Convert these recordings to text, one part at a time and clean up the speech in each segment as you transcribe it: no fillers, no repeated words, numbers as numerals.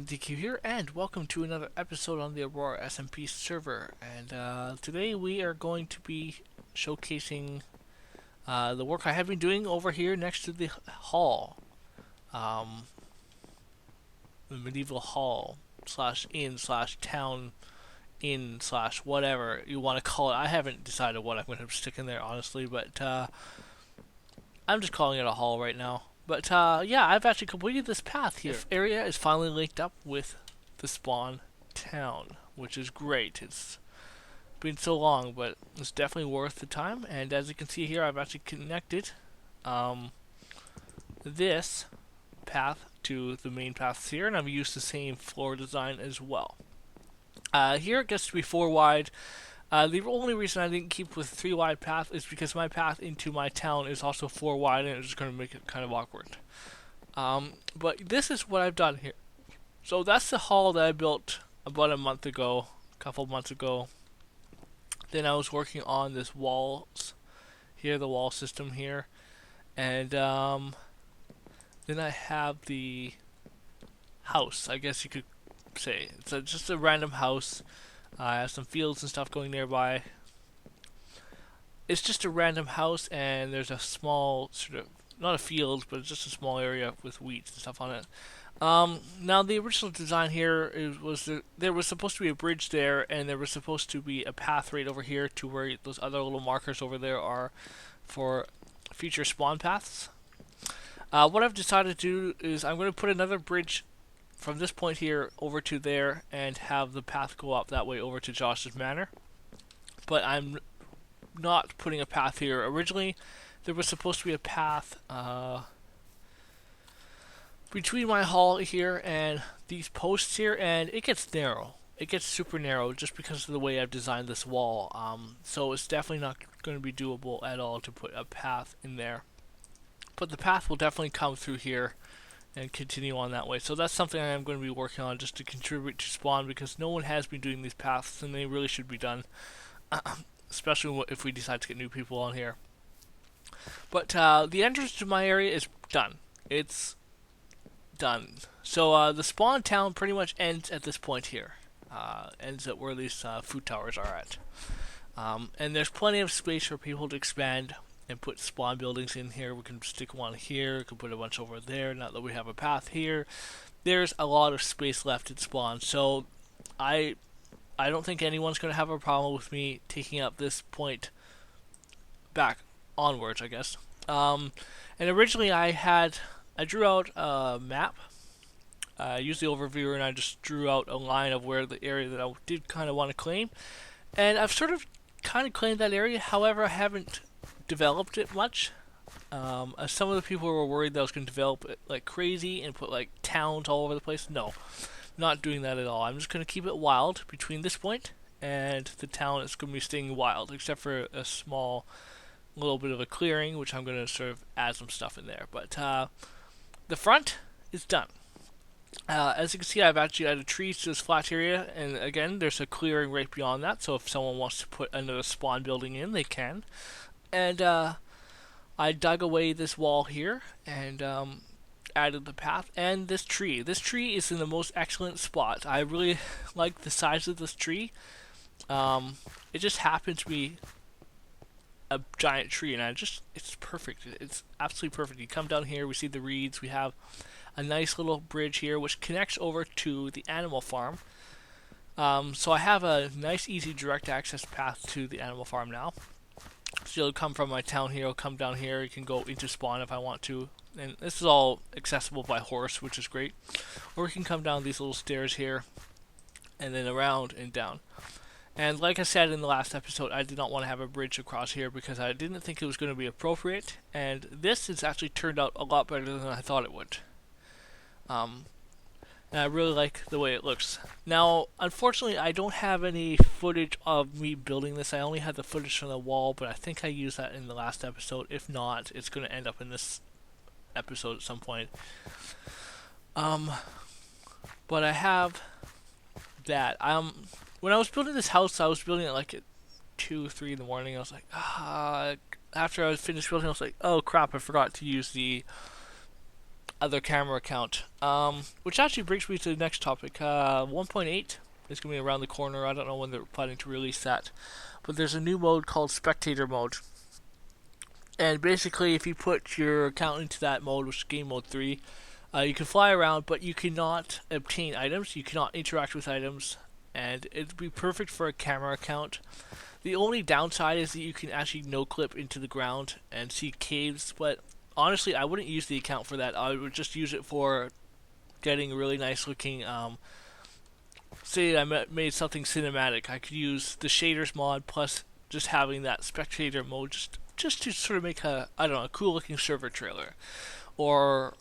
everyone, DQ here, and welcome to another episode on the Aurora SMP server. And today we are going to be showcasing the work I have been doing over here next to the hall, um, the medieval hall slash inn slash town inn slash whatever you want to call it. I haven't decided what I'm going to stick in there honestly, but I'm just calling it a hall right now. But yeah, I've actually completed this path here. This area is finally linked up with the spawn town, which is great. It's been so long, but it's definitely worth the time. And as you can see here, I've actually connected this path to the main paths here, and I've used the same floor design as well. Here it gets to be 4 wide. The only reason I didn't keep with 3 wide path is because my path into my town is also 4 wide, and it's just going to make it kind of awkward. But this is what I've done here. So that's the hall that I built about a couple months ago. Then I was working on this walls here, the wall system here, and then I have the house, I guess you could say. It's just a random house. I have some fields and stuff going nearby. It's just a random house, and there's a small sort of, not a field, but it's just a small area with wheat and stuff on it. Now the original design here there was supposed to be a bridge there, and there was supposed to be a path right over here to where those other little markers over there are for future spawn paths. What I've decided to do is I'm going to put another bridge from this point here over to there and have the path go up that way over to Josh's Manor. But I'm not putting a path here. Originally, there was supposed to be a path between my hall here and these posts here, and it gets narrow. It gets super narrow just because of the way I've designed this wall. So it's definitely not going to be doable at all to put a path in there. But the path will definitely come through here and continue on that way. So that's something I am going to be working on just to contribute to spawn, because no one has been doing these paths and they really should be done, especially if we decide to get new people on here. But the entrance to my area is done. It's done. So the spawn town pretty much ends at this point here. Ends at where these food towers are at. And there's plenty of space for people to expand and put spawn buildings in here. We can stick one here, we can put a bunch over there, now that we have a path here. There's a lot of space left in spawn, so I don't think anyone's going to have a problem with me taking up this point back onwards, I guess. And originally I drew out a map. I used the overviewer and I just drew out a line of where the area that I did kind of want to claim. And I've sort of kind of claimed that area, however I haven't developed it much. Some of the people were worried that I was going to develop it like crazy and put like towns all over the place. No, not doing that at all. I'm just going to keep it wild between this point and the town. It's going to be staying wild, except for a small little bit of a clearing, which I'm going to sort of add some stuff in there. But the front is done. As you can see, I've actually added trees to this flat area, and again, there's a clearing right beyond that, so if someone wants to put another spawn building in, they can. And I dug away this wall here and added the path and this tree. This tree is in the most excellent spot. I really like the size of this tree. It just happens to be a giant tree, and it's perfect. It's absolutely perfect. You come down here, we see the reeds, we have a nice little bridge here which connects over to the animal farm. So I have a nice, easy, direct access path to the animal farm now. So you'll come from my town here, you'll come down here, you can go into spawn if I want to. And this is all accessible by horse, which is great. Or you can come down these little stairs here, and then around and down. And like I said in the last episode, I did not want to have a bridge across here because I didn't think it was going to be appropriate. And this has actually turned out a lot better than I thought it would. And I really like the way it looks. Now, unfortunately, I don't have any footage of me building this. I only had the footage from the wall, but I think I used that in the last episode. If not, it's going to end up in this episode at some point. But I have that. When I was building this house, I was building it like at 2, 3 in the morning. I was like, after I was finished building, I was like, oh crap, I forgot to use the other camera account. Which actually brings me to the next topic. 1.8 is going to be around the corner. I don't know when they're planning to release that. But there's a new mode called Spectator Mode. And basically, if you put your account into that mode, which is Game Mode 3, you can fly around, but you cannot obtain items. You cannot interact with items. And it'd be perfect for a camera account. The only downside is that you can actually no-clip into the ground and see caves, but honestly, I wouldn't use the account for that. I would just use it for getting really nice looking, say I made something cinematic. I could use the shaders mod plus just having that spectator mode just to sort of make a, I don't know, a cool looking server trailer. Or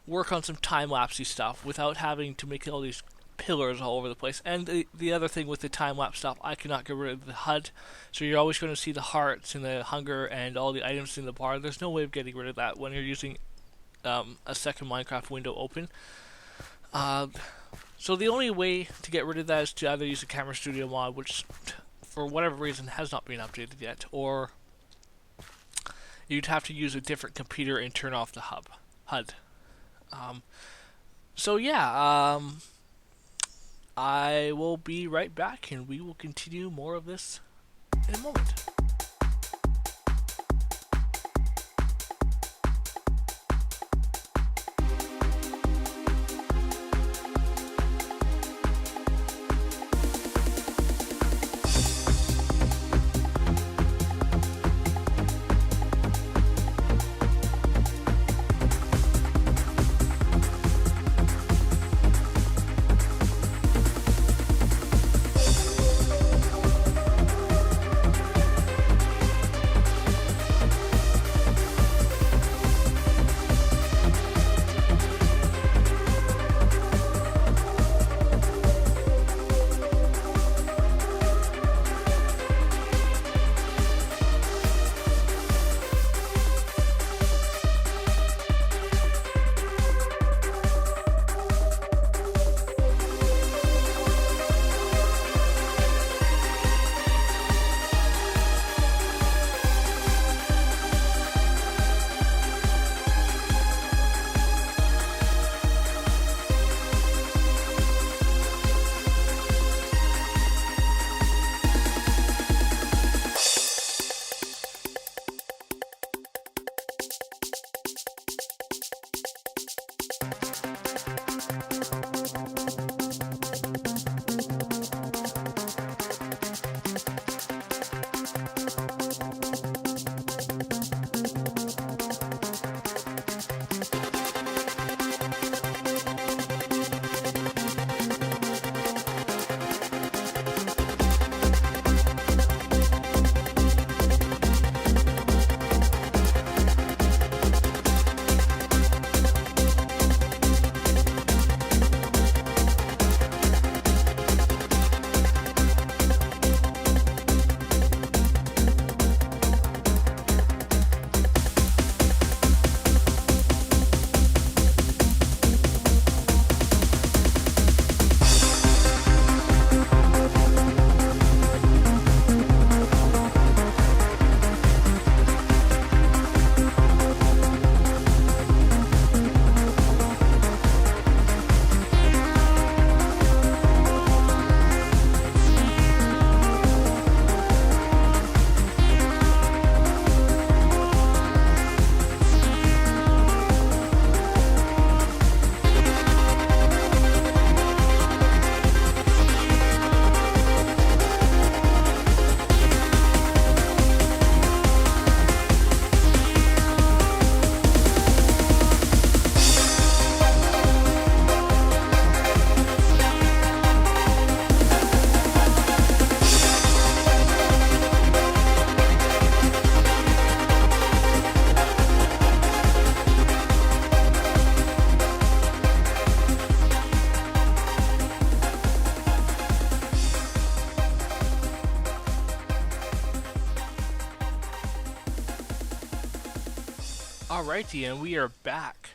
work on some time-lapsey stuff without having to make all these pillars all over the place. And the other thing with the time-lapse stuff, I cannot get rid of the HUD, so you're always going to see the hearts and the hunger and all the items in the bar. There's no way of getting rid of that when you're using a second Minecraft window open. So the only way to get rid of that is to either use a Camera Studio mod, which for whatever reason has not been updated yet, or you'd have to use a different computer and turn off the HUD. So yeah, I will be right back and we will continue more of this in a moment. Alrighty, and we are back.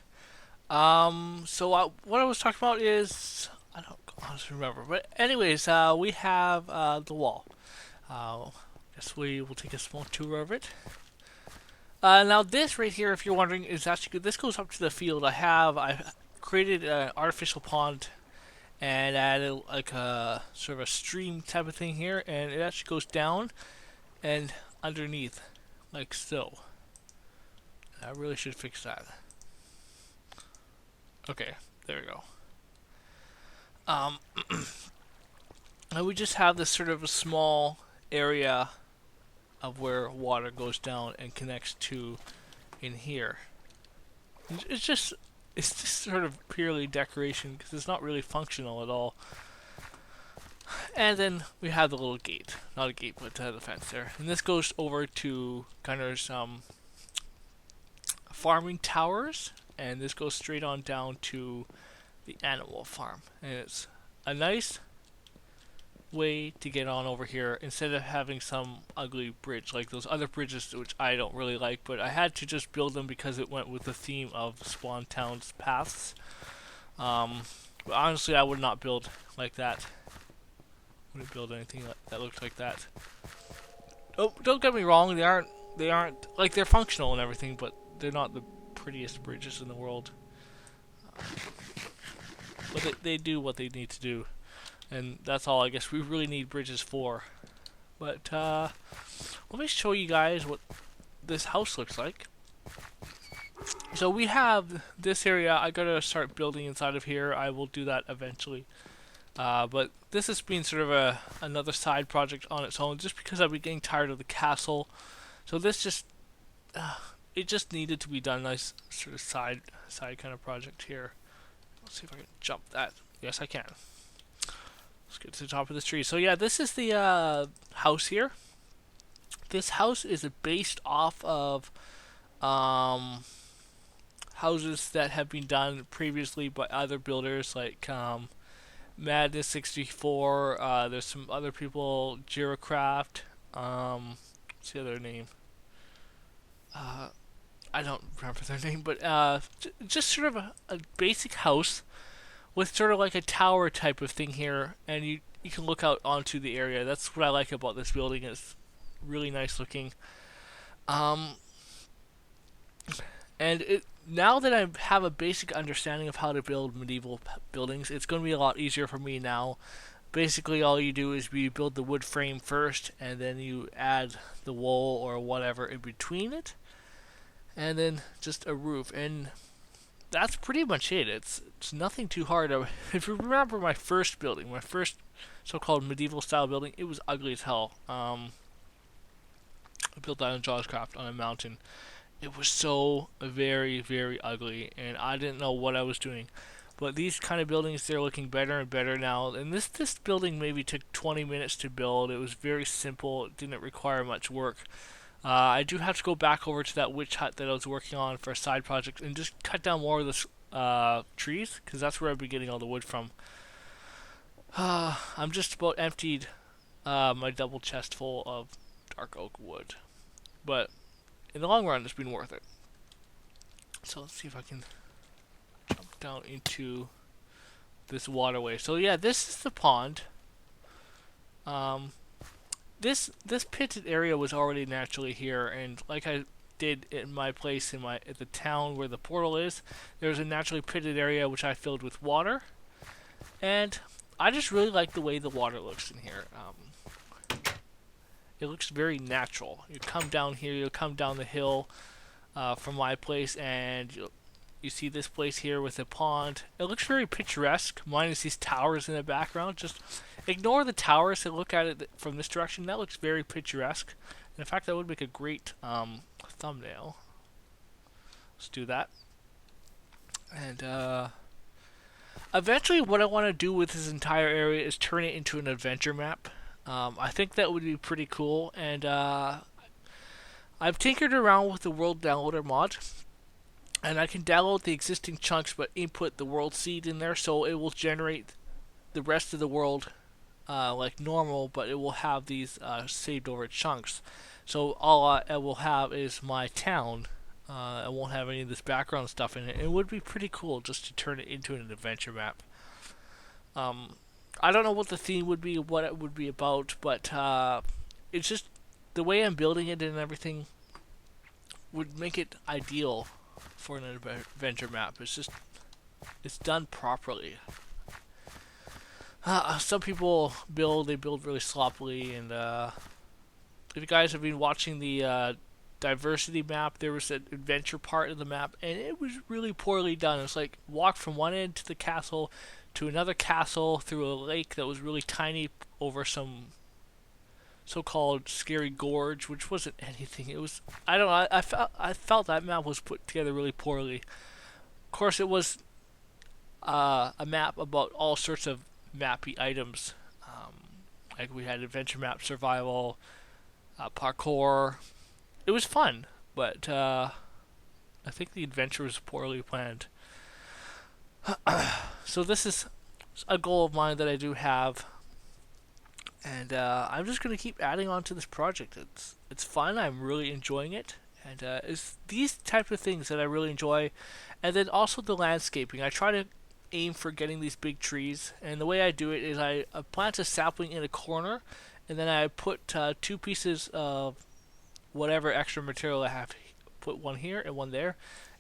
What I was talking about is I don't honestly remember, but anyways, we have the wall. Guess we will take a small tour of it. Now this right here, if you're wondering, is actually good. This goes up to the field. I created an artificial pond and added like a sort of a stream type of thing here, and it actually goes down and underneath, like so. I really should fix that. Okay, there we go. Um, and we just have this sort of a small area of where water goes down and connects to in here. It's just sort of purely decoration because it's not really functional at all. And then we have the little gate, not a gate, but the fence there. And this goes over to kind of some farming towers, and this goes straight on down to the animal farm. And it's a nice way to get on over here instead of having some ugly bridge like those other bridges, which I don't really like, but I had to just build them because it went with the theme of Spawn Town's paths. But honestly, I would not build like that. I wouldn't build anything that looks like that. Oh, don't get me wrong, they aren't like, they're functional and everything, but they're not the prettiest bridges in the world. But they do what they need to do. And that's all I guess we really need bridges for. But let me show you guys what this house looks like. So we have this area. I gotta start building inside of here. I will do that eventually. But this has been sort of another side project on its own, just because I've been getting tired of the castle. So this just it just needed to be done. Nice sort of side kind of project here. Let's see if I can jump that. Yes, I can. Let's get to the top of this tree. So yeah, this is the house here. This house is based off of houses that have been done previously by other builders, like Madness 64. There's some other people, Jiracraft. What's the other name? I don't remember their name, but just sort of a basic house with sort of like a tower type of thing here, and you can look out onto the area. That's what I like about this building. It's really nice looking. And now that I have a basic understanding of how to build medieval buildings, it's going to be a lot easier for me now. Basically, all you do is you build the wood frame first, and then you add the wool or whatever in between it, and then just a roof. And that's pretty much it. It's nothing too hard. If you remember my first building, my first so-called medieval style building, it was ugly as hell. I built that in Jawscraft on a mountain. It was so very, very ugly, and I didn't know what I was doing. But these kind of buildings, they're looking better and better now. And this building maybe took 20 minutes to build. It was very simple. It didn't require much work. I do have to go back over to that witch hut that I was working on for a side project and just cut down more of the trees, because that's where I've been getting all the wood from. I'm just about emptied my double chest full of dark oak wood. But in the long run, it's been worth it. So let's see if I can jump down into this waterway. So yeah, this is the pond. This pitted area was already naturally here, and like I did in my place at the town where the portal is, there's a naturally pitted area which I filled with water, and I just really like the way the water looks in here. It looks very natural. You come down here, you'll come down the hill from my place, and you see this place here with a pond. It looks very picturesque, minus these towers in the background. Just ignore the towers and look at it from this direction. That looks very picturesque. And in fact, that would make a great thumbnail. Let's do that. And eventually what I want to do with this entire area is turn it into an adventure map. I think that would be pretty cool, and I've tinkered around with the world downloader mod, and I can download the existing chunks but input the world seed in there, so it will generate the rest of the world like normal, but it will have these saved over chunks. So all I will have is my town. I won't have any of this background stuff in it. It would be pretty cool just to turn it into an adventure map. I don't know what the theme would be, what it would be about, but it's just the way I'm building it and everything would make it ideal for an adventure map. It's done properly. Some people build really sloppily, and if you guys have been watching the diversity map, there was an adventure part of the map, and it was really poorly done. It's like walk from one end to the castle to another castle through a lake that was really tiny over some so-called scary gorge, which wasn't anything. It was, I don't know. I felt that map was put together really poorly. Of course, it was a map about all sorts of mappy items. Like we had adventure map, survival, parkour. It was fun, but I think the adventure was poorly planned. So this is a goal of mine that I do have, and I'm just gonna keep adding on to this project. It's fun. I'm really enjoying it, and it's these type of things that I really enjoy, and then also the landscaping. I try to aim for getting these big trees, and the way I do it is I plant a sapling in a corner, and then I put 2 pieces of whatever extra material I have. Put one here and one there,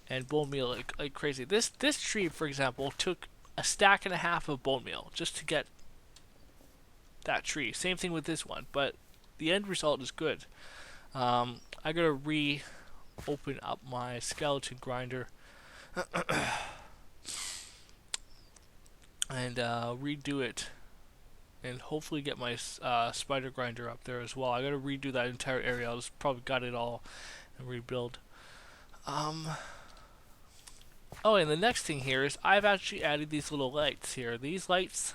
and bone meal like crazy. This tree, for example, took a stack and a half of bone meal just to get that tree. Same thing with this one, but the end result is good. I gotta open up my skeleton grinder and redo it, and hopefully get my spider grinder up there as well. I gotta redo that entire area. I'll just probably gut it all and rebuild. Oh, and the next thing here is I've actually added these little lights here. These lights,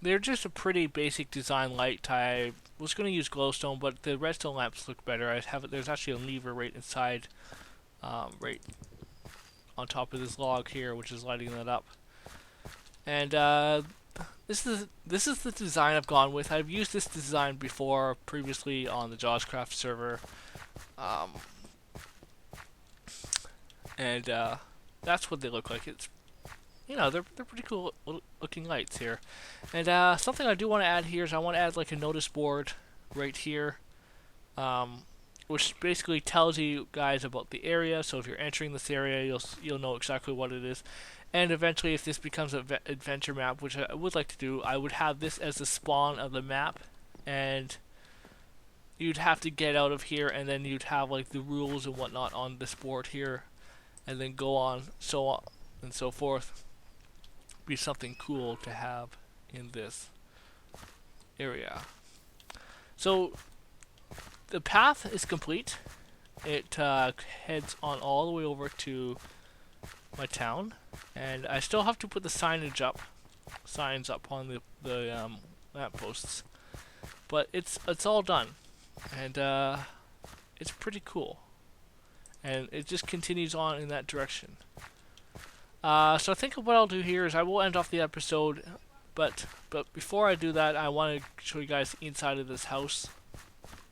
they're just a pretty basic design light. I was going to use glowstone, but the redstone lamps look better. There's actually a lever right inside, right on top of this log here, which is lighting that up. And this is the design I've gone with. I've used this design before, previously on the JawsCraft server. And that's what they look like. It's, they're pretty cool looking lights here. And something I do want to add here is I want to add like a notice board right here, which basically tells you guys about the area. So if you're entering this area, you'll know exactly what it is. And eventually, if this becomes an adventure map, which I would like to do, I would have this as the spawn of the map, and you'd have to get out of here, and then you'd have like the rules and whatnot on this board here, and then go on and so forth. Be something cool to have in this area. So the path is complete. It heads on all the way over to my town, and I still have to put the signs up on the lampposts, but it's all done, and it's pretty cool, and it just continues on in that direction. So I think what I'll do here is I will end off the episode, but before I do that, I want to show you guys the inside of this house.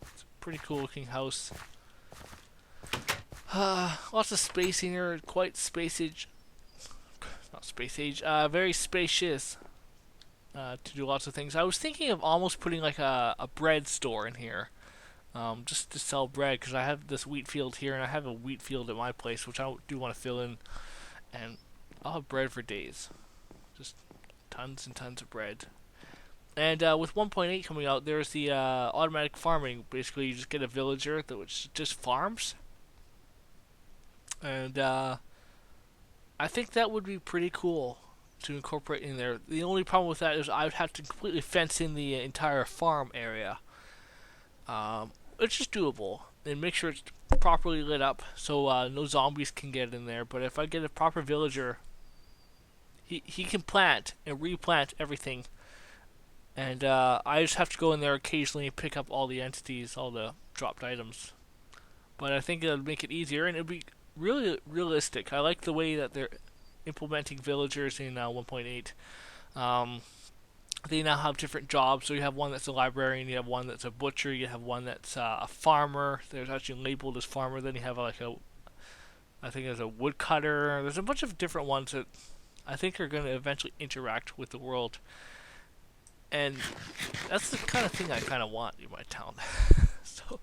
It's a pretty cool looking house. Lots of space in here, quite very spacious to do lots of things. I was thinking of almost putting like a bread store in here, just to sell bread, because I have this wheat field here, and I have a wheat field at my place, which I do want to fill in, and I'll have bread for days. Just tons and tons of bread. And with 1.8 coming out, there's the automatic farming. Basically, you just get a villager which just farms. And I think that would be pretty cool to incorporate in there. The only problem with that is I would have to completely fence in the entire farm area. It's just doable, and make sure it's properly lit up so no zombies can get in there. But if I get a proper villager, he can plant and replant everything, and I just have to go in there occasionally and pick up all the entities, all the dropped items. But I think it'll make it easier, and it'll be really realistic. I like the way that they're implementing villagers in 1.8. They now have different jobs. So you have one that's a librarian, you have one that's a butcher, you have one that's a farmer. There's actually labeled as farmer. Then you have I think there's a woodcutter. There's a bunch of different ones that I think are going to eventually interact with the world. And that's the kind of thing I kind of want in my town. So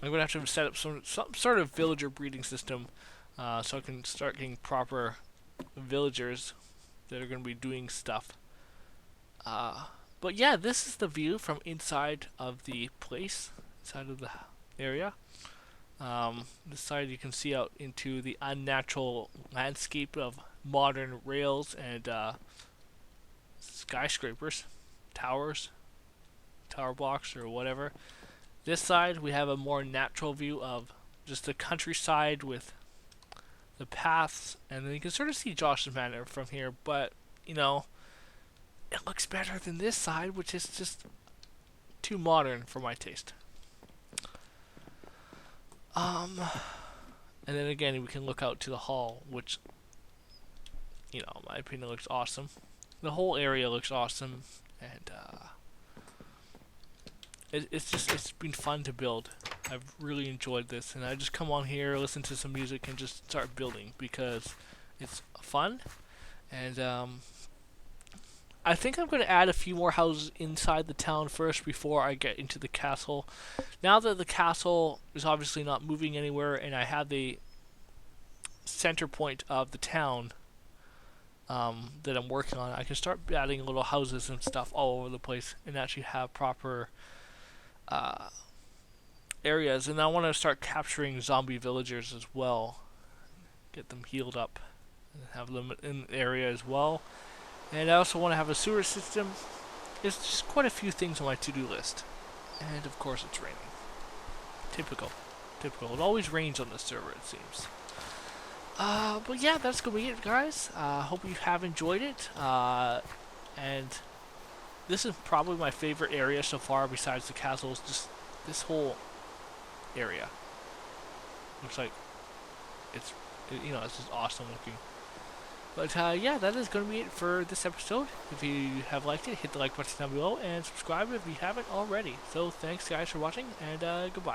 I'm going to have to set up some sort of villager breeding system so I can start getting proper villagers that are going to be doing stuff. But yeah, this is the view from inside of the place, inside of the area. This side you can see out into the unnatural landscape of modern rails and skyscrapers, towers, tower blocks, or whatever. This side we have a more natural view of just the countryside with the paths, and then you can sort of see Josh's Manor from here, but you know, it looks better than this side, which is just too modern for my taste. And then again, we can look out to the hall, which, you know, in my opinion, looks awesome. The whole area looks awesome, and it's been fun to build. I've really enjoyed this, and I just come on here, listen to some music, and just start building because it's fun. And I think I'm going to add a few more houses inside the town first before I get into the castle. Now that the castle is obviously not moving anywhere, and I have the center point of the town that I'm working on, I can start adding little houses and stuff all over the place and actually have proper areas. And I want to start capturing zombie villagers as well, get them healed up and have them in the area as well. And I also want to have a sewer system. There's just quite a few things on my to-do list. And of course it's raining. Typical. It always rains on the server, it seems. But yeah, that's going to be it, guys. Hope you have enjoyed it. And this is probably my favorite area so far besides the castles. Just this whole area. Looks like it's just awesome looking. But yeah, that is going to be it for this episode. If you have liked it, hit the like button down below and subscribe if you haven't already. So thanks guys for watching, and goodbye.